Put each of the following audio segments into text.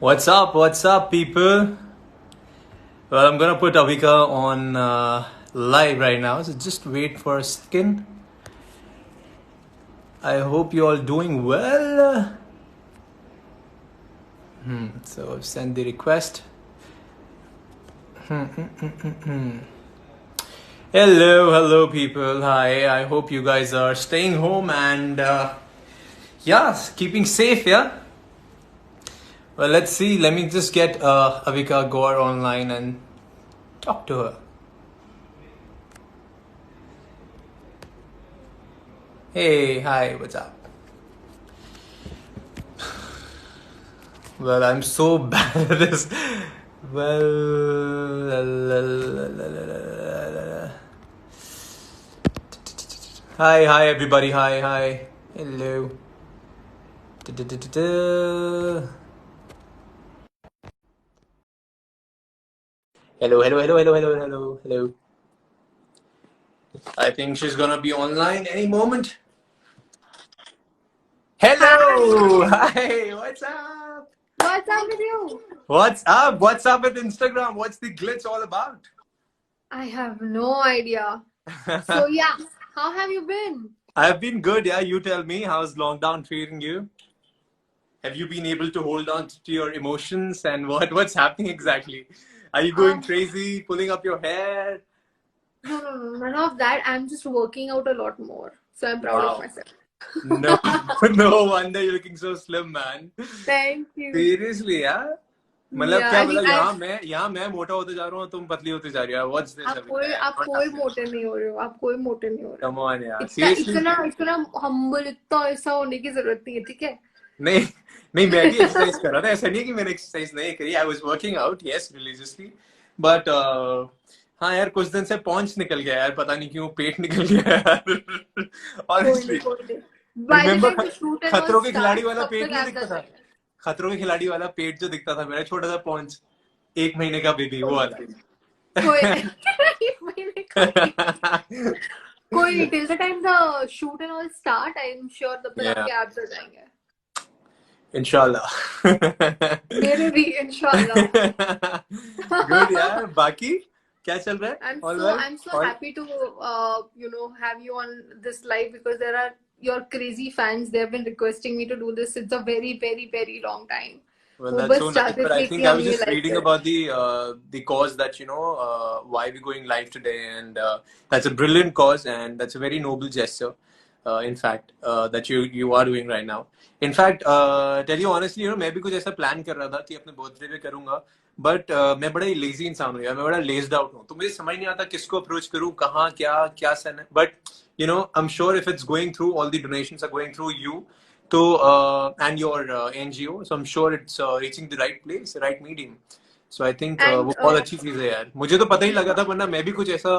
What's up, people? Well, I'm gonna put Avika on live right now, so just wait for a second. I hope you all doing well. So send the request. Hello, people. Hi. I hope you guys are staying home and keeping safe. Yeah. Well, let's see. Let me just get Avika Gaur online and talk to her. Hey, hi. What's up? Well, I'm so bad at this. Well, hi, everybody. Hi. Hello. Hello. I think she's gonna be online any moment. Hello. Hi. What's up? What's up with you? What's up? What's up with Instagram? What's the glitch all about? I have no idea. So yeah, how have you been? I've been good. Yeah, you tell me. How's lockdown treating you? Have you been able to hold on to your emotions and what's happening exactly? Are you going Um, crazy, pulling up your hair? no, none of that. I'm just working out a lot more. So I'm proud of Wow. myself. No, no wonder you're looking so slim, man. Thank you. Seriously, यार मतलब Yeah, क्या I think मतलब यहाँ मैं मोटा होते जा रहा हूँ तुम पतली होते जा रही हो व्हाट्स दिस आप कोई मोटे नहीं हो रहे हो. आप कोई मोटे नहीं हो रहे कम हो. ऑन यार इतना सीरियसली इतना इतना हम्बल इतना ऐसा होने की जरूरत नहीं है, ठीक है? नहीं नहीं मैं भी एक्सरसाइज कर रहा था ऐसा नहीं है कि मैंने एक्सरसाइज नहीं करी I was working out yes religiously but हाँ यार कुछ दिन से पॉन्च निकल गया यार पता नहीं क्यों पेट निकल गया यार ऑनेस्टली कोई नहीं. By the remember time the shoot and all खतरों के खिलाड़ी starts, वाला तब पेट तक नहीं आप दिखता कर था लेंगे. खतरों के खिलाड़ी वाला पेट जो दिखता था मेरा छोटा सा पॉन्च 1 महीने का बेबी वो कोई वाला नहीं. कोई नहीं. कोई till the time the shoot and all start, I'm sure तब तक yeah आपके abs आ जाएंगे. inshallah मेरे भी इंशाल्लाह. गुड यार बाकी क्या चल रहा है I'm all so well I'm so all happy to have you on this live because there are your crazy fans. They have been requesting me to do this. It's a very long time. Well, वो that's बस so nice. चाहते But I थे कि think I हम was ये just live reading करें. about the cause that why we're going live today, and that's a brilliant cause, and that's a very noble gesture. In fact, that you are doing right now. In fact, tell you honestly, मैं भी कुछ ऐसा plan कर रहा था कि अपने birthday पे करूँगा. But मैं बड़ा ही lazy इंसान हूँ यार, मैं बड़ा lazed out हूँ. तो मुझे समझ नहीं आता किसको approach करूँ, कहाँ क्या send है. But I'm sure if it's going through, all the donations are going through you. तो and your NGO, so I'm sure it's reaching the right place, the right medium. So I think And वो बहुत अच्छी चीज है यार. मुझे तो पता ही लगा था वरना मैं भी कुछ ऐसा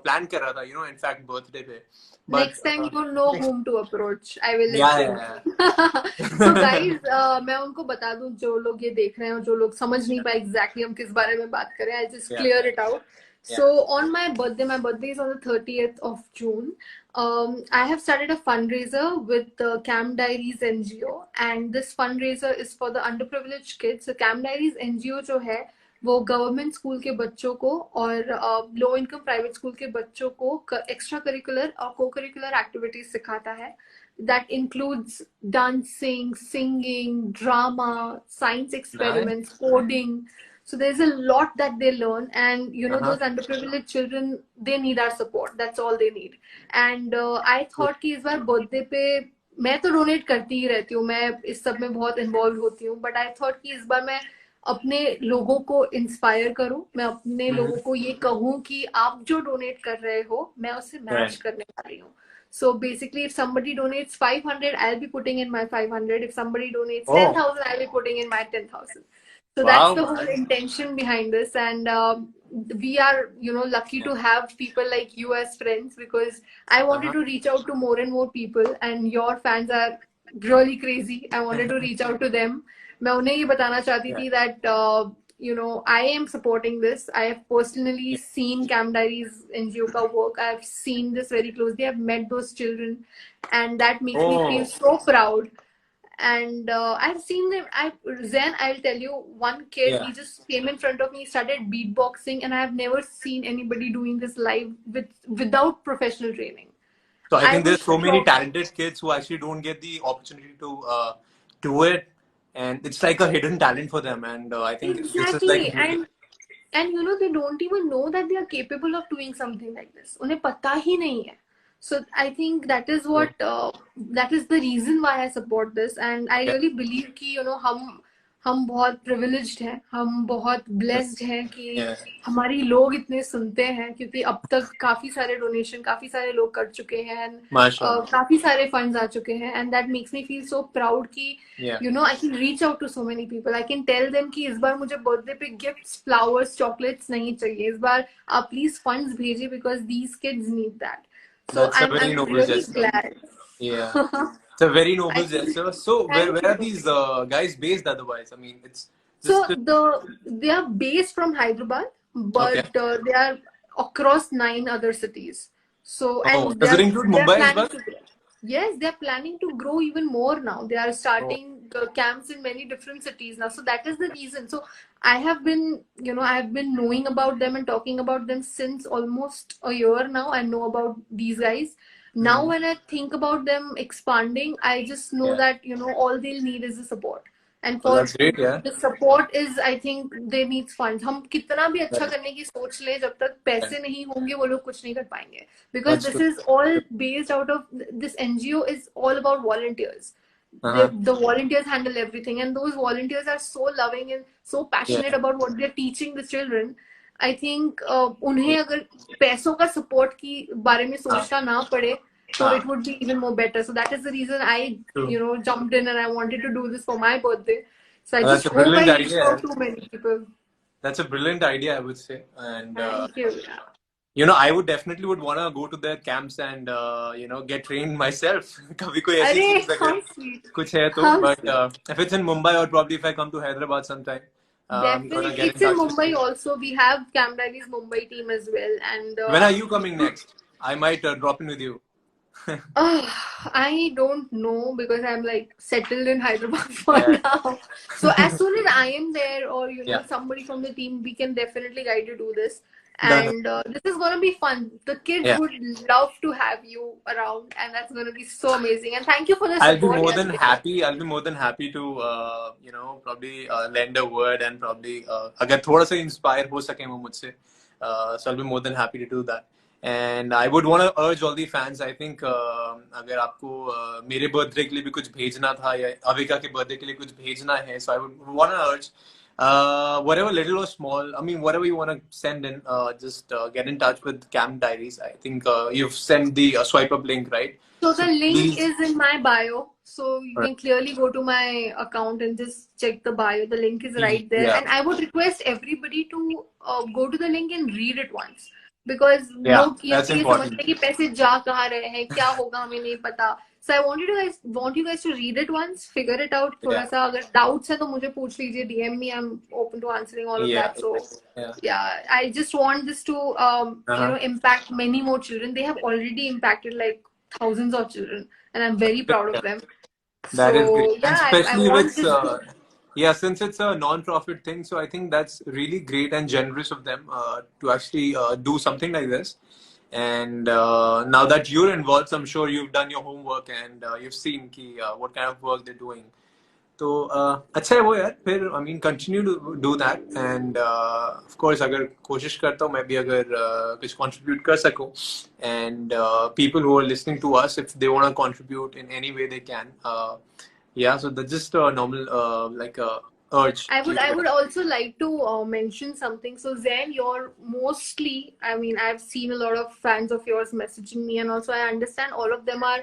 प्लान कर रहा था, in fact birthday पे. But next time you'll know whom to approach. I will let you yeah. know. So guys, मैं उनको बता दूं जो लोग ये देख रहे हैं और जो लोग समझ नहीं पाए exactly हम किस बारे में बात करें. I'll just Yeah. clear it out. Yeah. So on my birthday is on the 30th of June. I have started a fundraiser with the Camp Diaries NGO, and this fundraiser is for the underprivileged kids. So Camp Diaries NGO जो है वो government school के बच्चों को और low income private school के बच्चों को एक्स्ट्रा करिकुलर और को करिकुलर एक्टिविटीज सिखाता है. That includes dancing, singing, drama, science experiments, Nice. coding. So there's a lot that they learn, and those Uh-huh. underprivileged children, they need our support. That's all they need. And I thought कि इस बार birthday पे मैं तो donate करती ही रहती हूँ, मैं इस सब में बहुत इन्वॉल्व होती हूँ, बट आई थॉट कि इस बार मैं अपने लोगों को इंस्पायर करूं, मैं अपने लोगों को ये कहूं कि आप जो डोनेट कर रहे हो मैं उससे मैच Right. करने वाली हूँ. So basically, if somebody donates 500, I'll be putting in my 500. If somebody donates Oh, 10,000, I'll be putting in my 10,000. So that's wow, the whole man. intention behind this. And we are, lucky to have people like you as friends because I wanted Uh-huh. to reach out to more and more people, and your fans are really crazy. I wanted to reach out to them. मैं उन्हें ये बताना चाहती Yeah. थी that I am supporting this. I have personally Yeah. seen Camp Diaries NGO ka work. I have seen this very closely. I've met those children, and that makes me feel Oh, so proud. And I've seen them. Zen, I'll tell you, one kid, Yeah. he just came in front of me, started beatboxing, and I've never seen anybody doing this live without professional training. So I I think there's was so many shocked. talented kids who actually don't get the opportunity to do it, and it's like a hidden talent for them. And I think this is like Exactly. And you know, they don't even know that they are capable of doing something like this. उन्हें पता ही नहीं है. So I think that is what that is the reason why I support this, and I yeah, really believe कि you know हम बहुत privileged हैं, हम बहुत blessed हैं कि yeah, हमारी लोग इतने सुनते हैं, क्योंकि अब तक काफी सारे डोनेशन काफी सारे लोग कर चुके हैं, and mashallah, काफी सारे फंड्स आ चुके हैं, and that makes me feel so proud कि yeah. you know I can reach out to so many people. I can tell them कि इस बार मुझे बर्थडे पे गिफ्ट्स, फ्लावर्स, चॉकलेट्स नहीं चाहिए, इस बार आप प्लीज फंड्स भेजिए because these kids need that. So That's a very I'm noble really gesture. glad. Yeah, it's a very noble I think gesture. So thank where are you. these guys based otherwise? I mean, it's just So they are based from Hyderabad, okay. but they are across 9 other cities. So Oh, and does it include they are Mumbai as planning well? to yes, they are planning to grow even more now. They are Oh, starting camps in many different cities now. So that is the reason. So I have been, you know, I have been knowing about them and talking about them since almost a year now. I know about these guys. Now hmm. when I think about them expanding, I just know Yeah. that, you know, all they'll need is the support. And Oh, that's for great. Yeah. the support is, I think they need funds. हम कितना भी अच्छा Right. करने की सोच ले, जब तक Right. पैसे नहीं होंगे वो लोग कुछ नहीं कर पाएंगे. Because That's this true. is all based out of this NGO is all about volunteers. Uh-huh. The volunteers handle everything, and those volunteers are so loving and so Yeah. passionate about what they're teaching the children. I think उन्हें अगर पैसों का support की बारे में हाँ, सोचना ना पड़े, so हाँ, it would be even more better. So that is the reason I, true. you know, jumped in and I wanted to do this for my birthday. So I That's just a hope I brilliant reached idea. out to many people. That's a brilliant idea, I would say. And Thank you. you know, I would definitely would want to go to their camps and you know, get trained myself. कभी कोई ऐसी अरे चीज how अगर sweet, कुछ है तो, how but sweet. if it's in Mumbai or probably if I come to Hyderabad sometime, I'm gonna Definitely, get in it's in touch with Mumbai you. also. We have Cam Diary's Mumbai team as well, and When are you coming next? I might drop in with you. I don't know because I'm like settled in Hyderabad for Yeah, now. So as soon as I am there, or you know yeah, somebody from the team, we can definitely guide you to do this. done. And this is gonna be fun. The kids Yeah. would love to have you around, and that's gonna be so amazing. And thank you for the I'll be support, more than Yasmin. happy. I'll be more than happy to you know, probably lend a word and probably अगर थोड़ा सा inspire हो सके वो मुझसे, so I'll be more than happy to do that. And I would want to urge all the fans. I think अगर आपको मेरे बर्थडे के लिए भी कुछ भेजना था या अविका के बर्थडे के लिए कुछ भेजना है, so I would want to urge whatever little or small, I mean, whatever you want to send in, just get in touch with Cam Diaries. I think you've sent the swipe up link, right? So the So link please, is in my bio. So you alright, can clearly go to my account and just check the bio. The link is right there. yeah, And I would request everybody to go to the link and read it once. Because yeah, लोग that's ये समझते important. हैं कि पैसे जा कहाँ रहे हैं, क्या होगा हमें नहीं पता. So I want you guys to read it once, figure it out. थोड़ा Yeah, सा अगर doubts है तो मुझे पूछ लीजिए, DM me. I'm open to answering all of yeah, that. So yeah. yeah, I just want this to you Uh-huh. know impact many more children. They have already impacted like thousands of children, and I'm very proud of Yeah, them. that is great. So And yeah, I especially if want it's this to yeah, since it's a non-profit thing, so I think that's really great and generous of them to actually do something like this. And now that you're involved, I'm sure you've done your homework and you've seen what kind of work they're doing. तो अच्छा है वो यार, फिर I mean continue to do that. And of course अगर कोशिश करता हूँ मैं भी अगर कुछ कंट्रीब्यूट कर सकूँ, and people who are listening to us, if they want to contribute in any way they can, yeah, so that's just a normal like urge. I would also like to mention something. So Zen, you're mostly, I mean, I've seen a lot of fans of yours messaging me, and also I understand all of them are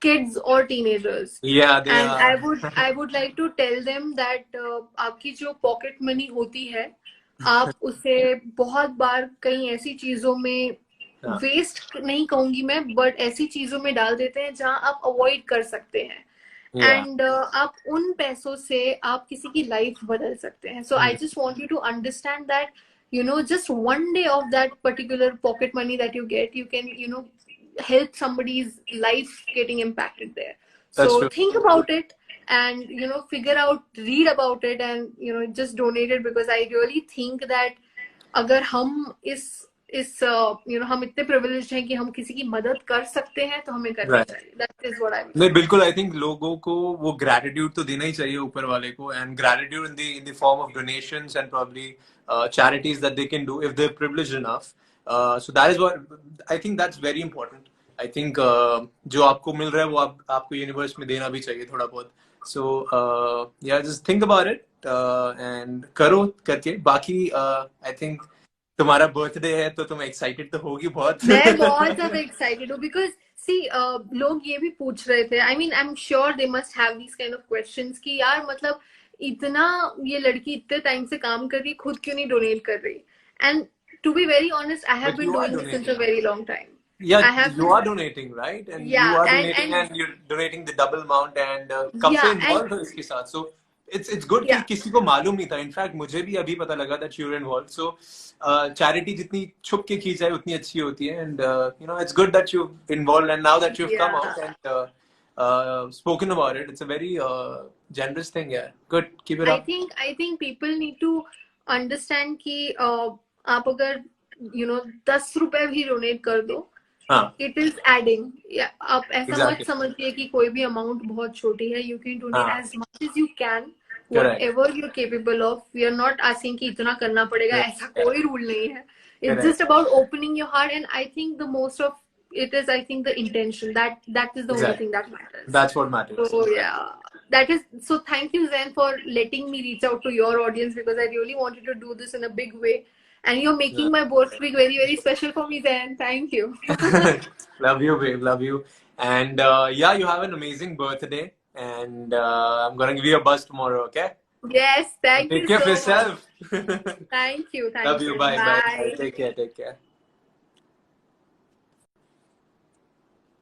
kids or teenagers. Yeah, they And are. I would like to tell them that आपकी जो pocket money होती है, आप उसे बहुत बार कई ऐसी चीजों में Yeah, वेस्ट नहीं कहूंगी मैं, बट ऐसी चीजों में डाल देते हैं जहां आप अवॉइड कर सकते हैं. yeah. एंड आप उन पैसों से आप किसी की लाइफ बदल सकते हैं. So I just want you to understand that you know just one day of that particular pocket money that you get, you can, you know, help somebody's life getting impacted there. So That's true. think about it. and figure out, read about it, and just donate it, because I really think that अगर हम हम इतने privileged हैं कि हम किसी की मदद कर सकते हैं, तो हमें करनी Right. चाहिए. That is what I would नहीं say. बिल्कुल, आई थिंक लोगों को वो ग्रेटिट्यूड तो देना ही चाहिए ऊपर वाले को, and gratitude in the form of donations and probably charities that they can do if they're privileged enough. So that is what I think, that's very important. I think जो आपको मिल रहा है वो आपको यूनिवर्स में देना भी चाहिए थोड़ा बहुत. So yeah, just think about it and करो करके. बाकी I think तुम्हारा बर्थडे है तो तुम एक्साइटेड तो होगी बहुत. मैं बहुत ज्यादा एक्साइटेड हूँ, बिकॉज सी लोग ये भी पूछ रहे थे, I am sure they must have these kind of questions कि यार मतलब इतना ये लड़की इतने टाइम से काम कर रही, खुद क्यों नहीं डोनेट कर रही. And to be very honest, I have been doing this since a very long time. Yeah, you are donating, right? And Yeah, you are donating, and you're donating the double amount. And कब से involved हो इसके साथ? So it's good कि किसी को मालूम नहीं था. In fact, मुझे भी अभी पता लगा that you're involved. So charity जितनी छुप के की जाए उतनी अच्छी होती है. And it's good that you're involved, and now that you've come out and spoken about it, it's a very generous thing. Yeah, good. Keep it up. I think people need to understand कि आप अगर 10 रुपए भी donate कर दो, it is adding. आप ऐसा मत समझिए कि कोई भी अमाउंट बहुत छोटी है. You can donate as much as you can, whatever you're capable of. We are not asking कि इतना करना पड़ेगा, ऐसा कोई रूल नहीं है. It's just about opening your heart, and I think the most of it is, I think, the intention. That is the only thing that matters. That's what matters. So yeah, that is. So thank you, Zen, for letting me reach out to your audience, because I really wanted to do this in a big way. And you're making my birthday week very, very special for me, Zen. Thank you. Love you, babe. Love you. And yeah, you have an amazing birthday. And I'm going to give you a buzz tomorrow, okay? Yes, thank you so much. Take care of yourself. Thank you. Love you. Bye. Bye. Take care.